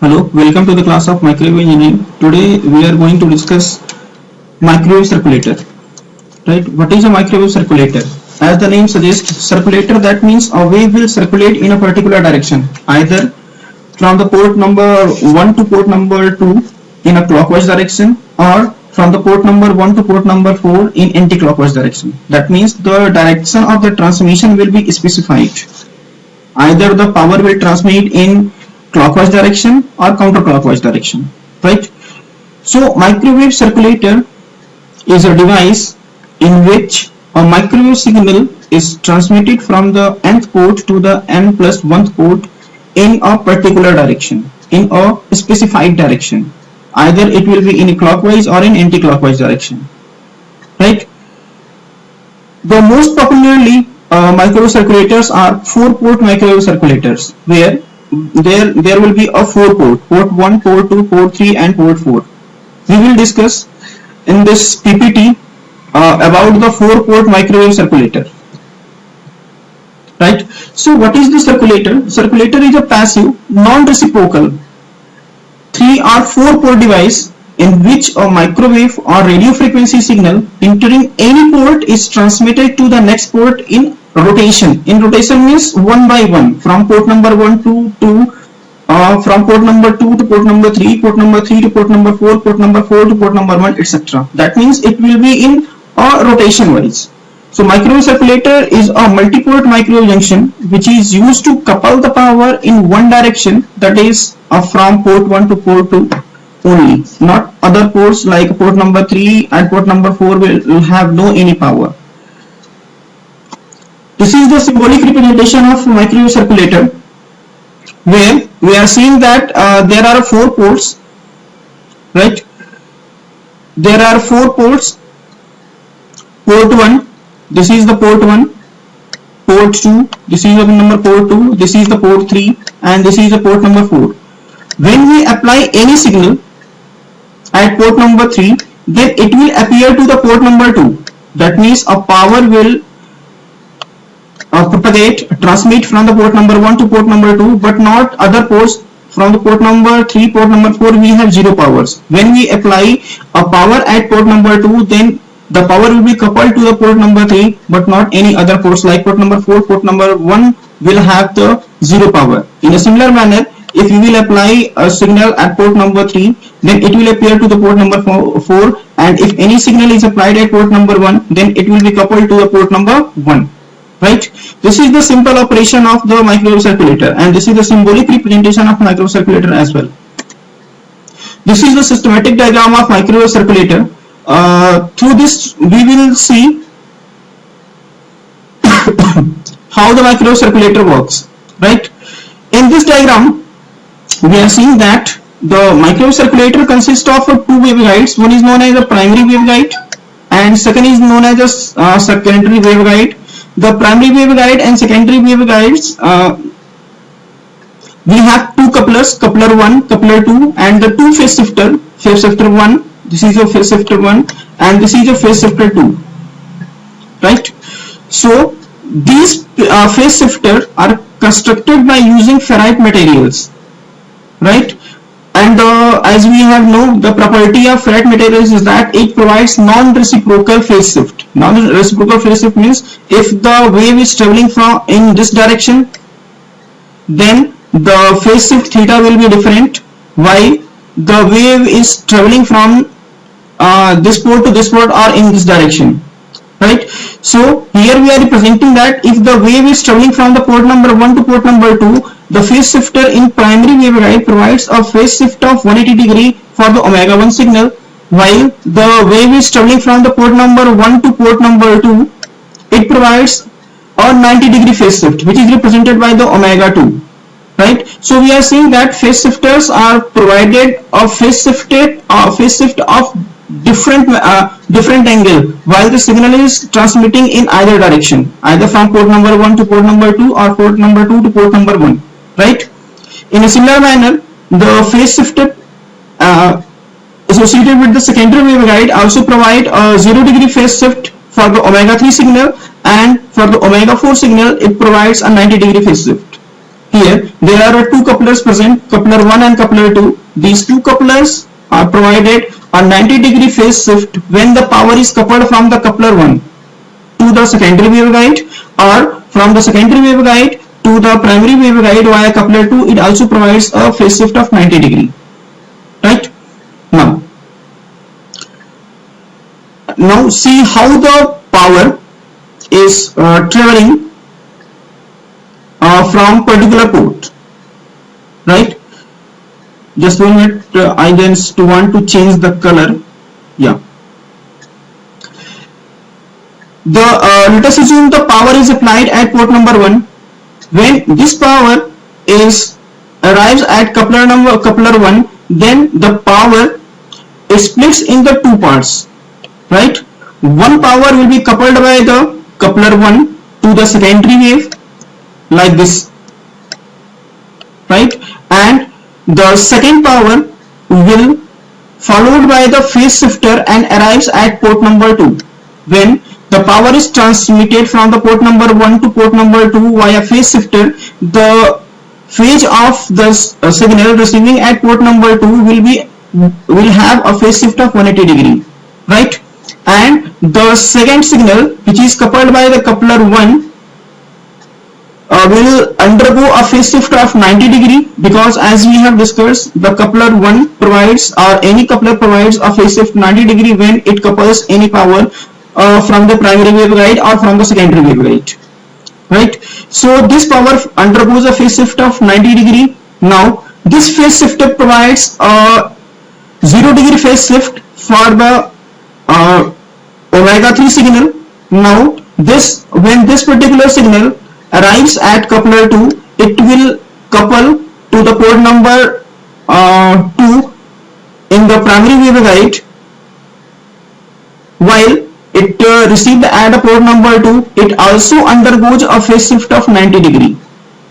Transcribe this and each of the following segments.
Hello, welcome to the class of microwave engineering. Today we are going to discuss microwave circulator. Right? What is a microwave circulator? As the name suggests, circulator, that means a wave will circulate in a particular direction, either from the port number 1 to port number 2 in a clockwise direction, or from the port number 1 to port number 4 in anti-clockwise direction. That means the direction of the transmission will be specified. Either the power will transmit in clockwise direction or counterclockwise direction, right? So microwave circulator is a device in which a microwave signal is transmitted from the nth port to the n plus 1th port in a particular direction, in a specified direction. Either it will be in a clockwise or in anti-clockwise direction, right? The most popularly microwave circulators are 4-port microwave circulators, where there will be a 4-port, port 1, port 2, port 3 and port 4. We will discuss in this PPT about the 4-port microwave circulator, right? So what is the circulator? Circulator is a passive, non-reciprocal 3 or 4-port device in which a microwave or radio frequency signal entering any port is transmitted to the next port in rotation. In rotation means one by one, from port number 1 to from port number 2 to port number 3, port number 3 to port number 4, port number 4 to port number 1, etc. That means it will be in a rotation wise. So microwave circulator is a multi-port microwave junction which is used to couple the power in one direction, that is from port 1 to port 2 only. Not other ports like port number 3 and port number 4 will have no any power. This is the symbolic representation of microwave circulator, where we are seeing that there are 4 ports, right? There are 4 ports. Port 1, this is the port 1, port 2, this is the number port 2, this is the port 3 and this is the port number 4. When we apply any signal at port number 3, then it will appear to the port number 2. That means a power will transmit from the port number 1 to port number 2, but not other ports. From the port number 3, port number 4, we have 0 powers. When we apply a power at port number 2, then the power will be coupled to the port number 3, but not any other ports like port number 4, port number 1 will have the 0 power. In a similar manner, if you will apply a signal at port number 3, then it will appear to the port number 4, and if any signal is applied at port number 1, then it will be coupled to the port number 1. Right? This is the simple operation of the microwave circulator, and this is the symbolic representation of microwave circulator as well. This is the systematic diagram of microwave circulator. Through this we will see how the microwave circulator works. Right? In this diagram we are seeing that the microwave circulator consists of 2 waveguides. One is known as the primary waveguide and second is known as a secondary waveguide. The primary waveguide and secondary waveguides, we have 2 couplers, coupler 1, coupler 2 and the 2 phase shifter 1, this is your phase shifter 1 and this is your phase shifter 2, right? So these phase shifters are constructed by using ferrite materials, right? And as we have known, the property of ferrite materials is that it provides non-reciprocal phase shift. Non-reciprocal phase shift means if the wave is traveling from in this direction, then the phase shift theta will be different, while the wave is traveling from this port to this port or in this direction, right? So here we are representing that if the wave is traveling from the port number 1 to port number 2, the phase shifter in primary waveguide provides a phase shift of 180 degree for the omega 1 signal, while the wave is traveling from the port number 1 to port number 2, it provides a 90 degree phase shift, which is represented by the omega 2, right? So we are seeing that phase shifters are provided a phase shift of different angle, while the signal is transmitting in either direction, either from port number 1 to port number 2 or port number 2 to port number 1, right? In a similar manner, the phase shifter associated with the secondary waveguide also provide a 0 degree phase shift for the omega 3 signal, and for the omega 4 signal it provides a 90 degree phase shift. here there are two couplers present, coupler 1 and coupler 2. These two couplers are provided a 90-degree phase shift when the power is coupled from the coupler 1 to the secondary waveguide, or from the secondary waveguide to the primary waveguide via coupler 2. It also provides a phase shift of 90 degree. Right? Now see how the power is traveling from particular port. Right? Just 1 minute. I just want to change the color. Yeah. Let us assume the power is applied at port number 1. When this power arrives at coupler 1, then the power splits in the two parts. Right? One power will be coupled by the coupler 1 to the secondary wave like this. Right? And the second power will followed by the phase shifter and arrives at port number 2. When the power is transmitted from the port number 1 to port number 2 via phase shifter, the phase of the signal receiving at port number 2 will have a phase shift of 180 degree. Right? And the second signal, which is coupled by the coupler 1, will undergo a phase shift of 90 degree, because as we have discussed, the coupler 1 provides, or any coupler provides, a phase shift 90 degree when it couples any power from the primary waveguide or from the secondary waveguide. Right? So this power undergoes a phase shift of 90 degree. Now this phase shifter provides a 0 degree phase shift for the omega 3 signal. Now when this particular signal arrives at coupler 2, it will couple to the port number 2 in the primary waveguide, while it received at a port number 2, it also undergoes a phase shift of 90 degree.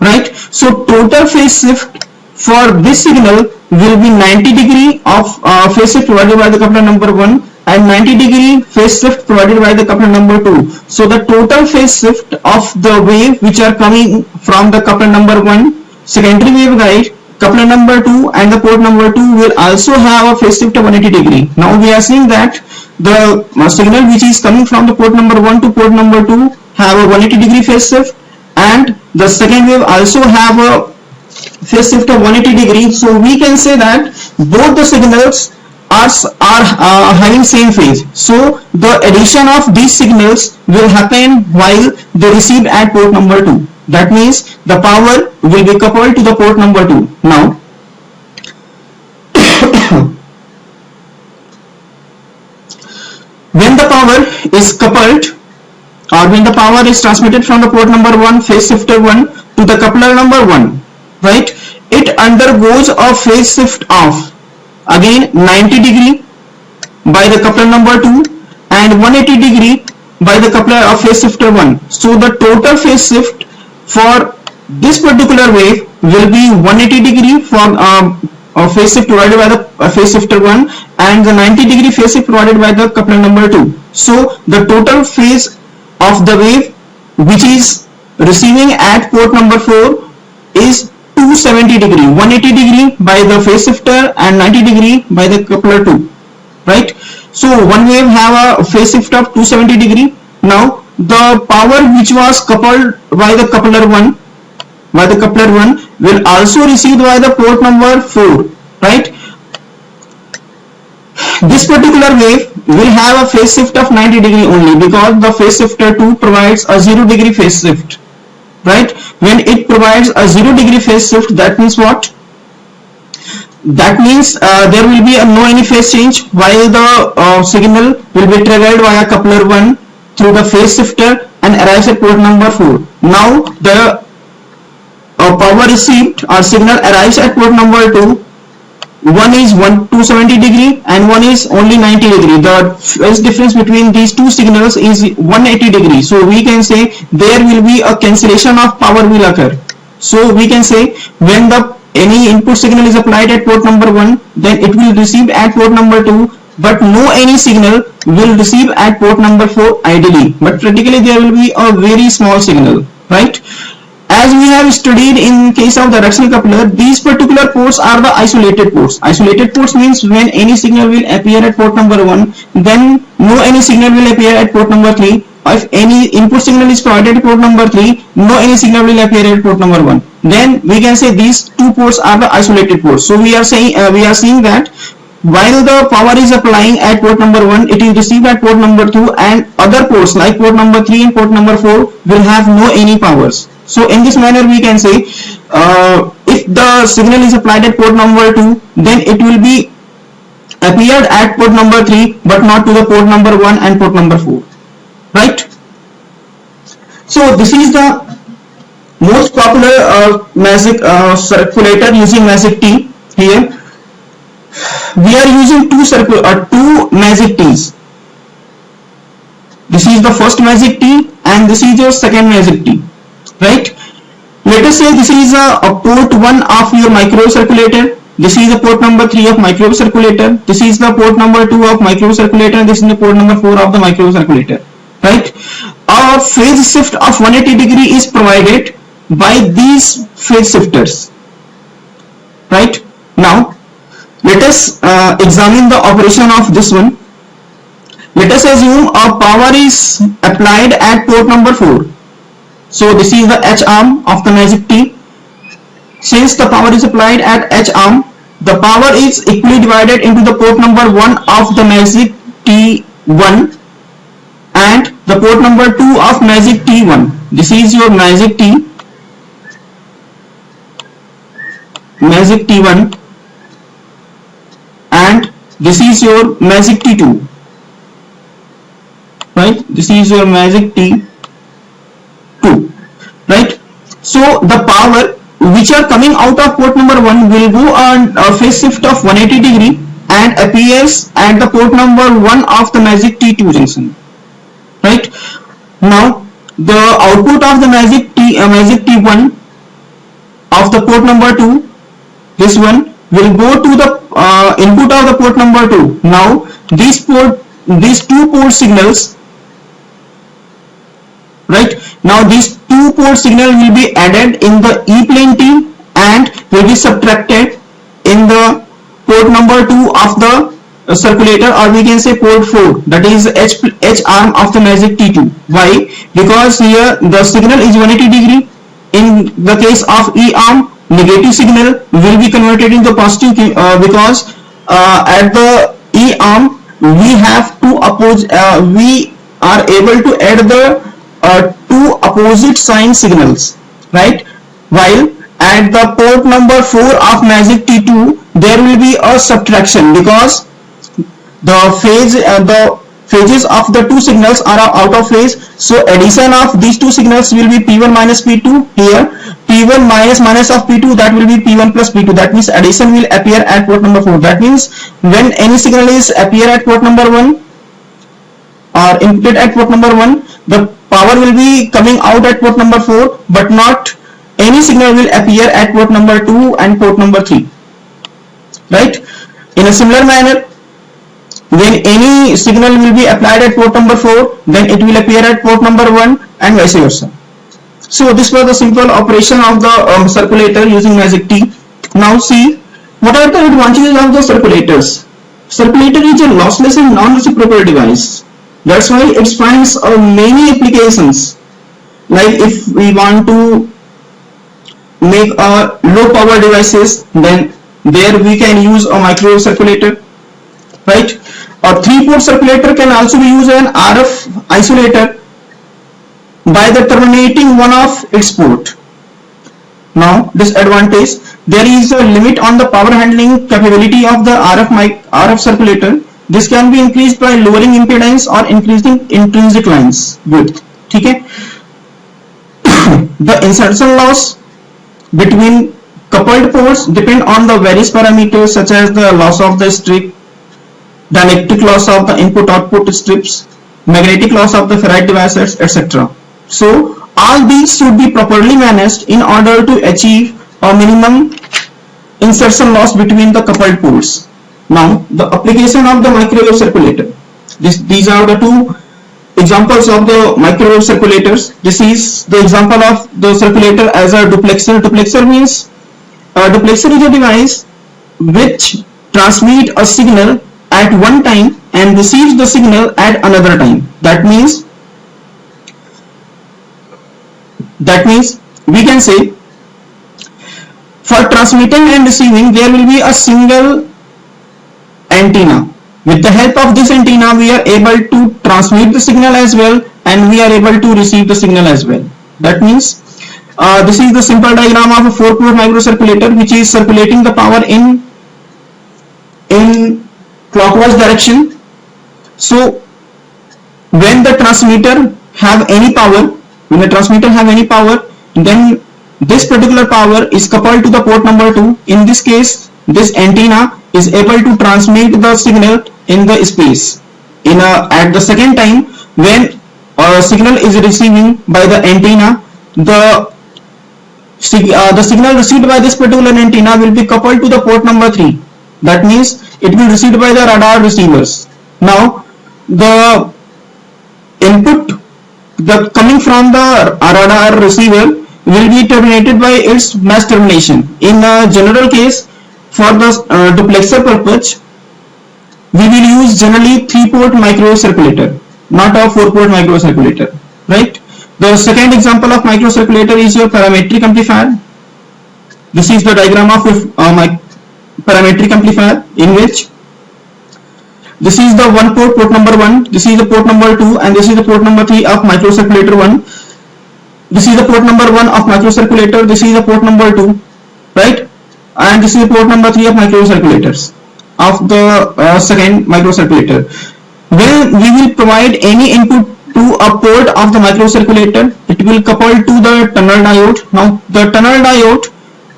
Right? So total phase shift for this signal will be 90 degree of phase shift provided by the coupler number 1 and 90 degree phase shift provided by the coupler number 2. So the total phase shift of the wave which are coming from the coupler number 1, secondary waveguide, coupler number 2 and the port number 2 will also have a phase shift of 180 degree. Now we are seeing that the signal which is coming from the port number 1 to port number 2 have a 180 degree phase shift, and the second wave also have a phase shift of 180 degree. So we can say that both the signals are having same phase. So the addition of these signals will happen while they receive at port number 2. That means the power will be coupled to the port number 2. Now when the power is coupled, or when the power is transmitted from the port number 1, phase shifter 1, to the coupler number 1, right, it undergoes a phase shift of again 90 degree by the coupler number 2 and 180 degree by the coupler of phase shifter 1. So the total phase shift for this particular wave will be 180 degree for phase shift provided by the phase shifter 1 and the 90 degree phase shift provided by the coupler number 2. So the total phase of the wave which is receiving at port number 4 is 270 degree, 180 degree by the phase shifter and 90 degree by the coupler 2. Right? So one wave have a phase shift of 270 degree. Now the power which was coupled by the coupler 1 will also received by the port number 4. Right? This particular wave will have a phase shift of 90 degree only, because the phase shifter 2 provides a 0 degree phase shift. Right? When it provides a 0 degree phase shift, that means what? That means there will be no any phase change while the signal will be triggered via coupler 1 through the phase shifter and arrives at port number 4. Now the power received or signal arrives at port number 2. One is 270 degree and one is only 90 degree. The phase difference between these two signals is 180 degree. So we can say there will be a cancellation of power will occur. So we can say when any input signal is applied at port number 1, then it will receive at port number 2, but no any signal will receive at port number 4 ideally. But practically there will be a very small signal. Right? as we have studied in case of the directional coupler, these particular ports are the isolated ports. Isolated ports means when any signal will appear at port number 1, then no any signal will appear at port number 3. If any input signal is provided at port number 3, no any signal will appear at port number 1. Then we can say these two ports are the isolated ports. So we are seeing that while the power is applying at port number 1, it is received at port number 2, and other ports like port number 3 and port number 4 will have no any powers. So in this manner we can say if the signal is applied at port number 2, then it will be appeared at port number 3 but not to the port number 1 and port number 4, right? So this is the most popular magic circulator using magic T. Here we are using two magic T's. This is the first magic T and this is your second magic T, right? Let us say this is a port 1 of your microwave circulator. This is the port number 3 of microwave circulator. This is the port number 2 of microwave circulator, and this is the port number 4 of the microwave circulator, right? A phase shift of 180 degree is provided by these phase shifters, right? Now let us examine the operation of this one. Let us assume a power is applied at port number 4. So this is the H arm of the magic T. Since the power is applied at H arm, the power is equally divided into the port number 1 of the magic T1 and the port number 2 of magic T1. This is your magic T, magic T1, and this is your magic T2, right? This is your magic T2, right? So the power which are coming out of port number 1 will go on a phase shift of 180 degree and appears at the port number 1 of the magic T2 junction, right? Now the output of the magic T1 of the port number 2, this one will go to the input of the port number 2. Now these two port signals, right? Now these two port signal will be added in the E plane T and will be subtracted in the port number 2 of the circulator, or we can say port 4, that is H arm of the magic T2. Why? Because here the signal is 180 degree. In the case of E arm, negative signal will be converted into positive because at the E arm we have two we are able to add the two opposite sign signals, right? While at the port number 4 of magic T2 there will be a subtraction because the phases of the two signals are out of phase. So addition of these two signals will be P1 minus P2. Here P1 minus of P2, that will be P1 plus P2. That means addition will appear at port number 4. That means when any signal is appear at port number 1 or inputted at port number 1, the power will be coming out at port number 4, but not any signal will appear at port number 2 and port number 3, right? In a similar manner, when any signal will be applied at port number 4, then it will appear at port number 1 and vice versa. So this was the simple operation of the circulator using magic T. Now see, what are the advantages of the circulators? Circulator is a lossless and non-reciprocal device. That's why it finds many applications. Like if we want to make a low power devices, then there we can use a microwave circulator, right? A 3-port circulator can also be used as an RF isolator by the terminating one of its port. Now disadvantage, there is a limit on the power handling capability of the RF circulator. This can be increased by lowering impedance or increasing intrinsic lines width. Okay. The insertion loss between coupled ports depend on the various parameters such as the loss of the strip, dielectric loss of the input-output strips, magnetic loss of the ferrite devices, etc. So all these should be properly managed in order to achieve a minimum insertion loss between the coupled ports. Now the application of the microwave circulator. These are the two examples of the microwave circulators. This is the example of the circulator as a duplexer. Duplexer means a duplexer is a device which transmit a signal at one time and receives the signal at another time. That means we can say for transmitting and receiving there will be a single antenna. With the help of this antenna we are able to transmit the signal as well and we are able to receive the signal as well. That means this is the simple diagram of a 4-port microcirculator which is circulating the power in clockwise direction. So when the transmitter have any power, then this particular power is coupled to the port number 2. In this case, this antenna is able to transmit the signal in the space. At the second time, when a signal is receiving by the antenna, the signal received by this particular antenna will be coupled to the port number 3. That means it will be received by the radar receivers. Now the input coming from the radar receiver will be terminated by its mass termination. In a general case, for the duplexer purpose, we will use generally 3-port microcirculator, not a 4-port microcirculator, right? The second example of microcirculator is your parametric amplifier. This is the diagram of my parametric amplifier, in which this is the one port number 1, this is the port number 2, and this is the port number 3 of microcirculator 1. This is the port number 1 of microcirculator, this is the port number 2, right? And this is the port number 3 of microcirculators of the second microcirculator. When we will provide any input to a port of the microcirculator, it will couple to the tunnel diode. Now the tunnel diode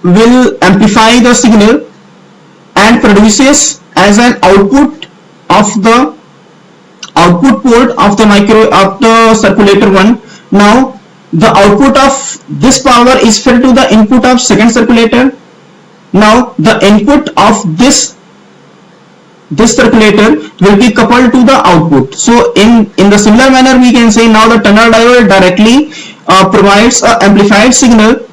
will amplify the signal and produces as an output of the output port of the circulator 1. Now the output of this power is fed to the input of second circulator. Now the input of this circulator will be coupled to the output. So in the similar manner we can say now the tunnel diode directly provides an amplified signal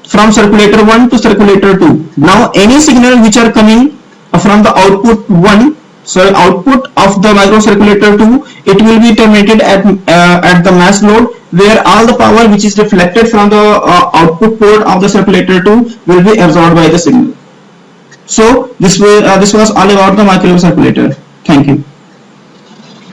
from circulator 1 to circulator 2. Now any signal which are coming from the output 1, so output of the microcirculator 2, it will be terminated at the mass load, where all the power which is reflected from the output port of the circulator 2 will be absorbed by the signal. So this was all about the microwave circulator. Thank you.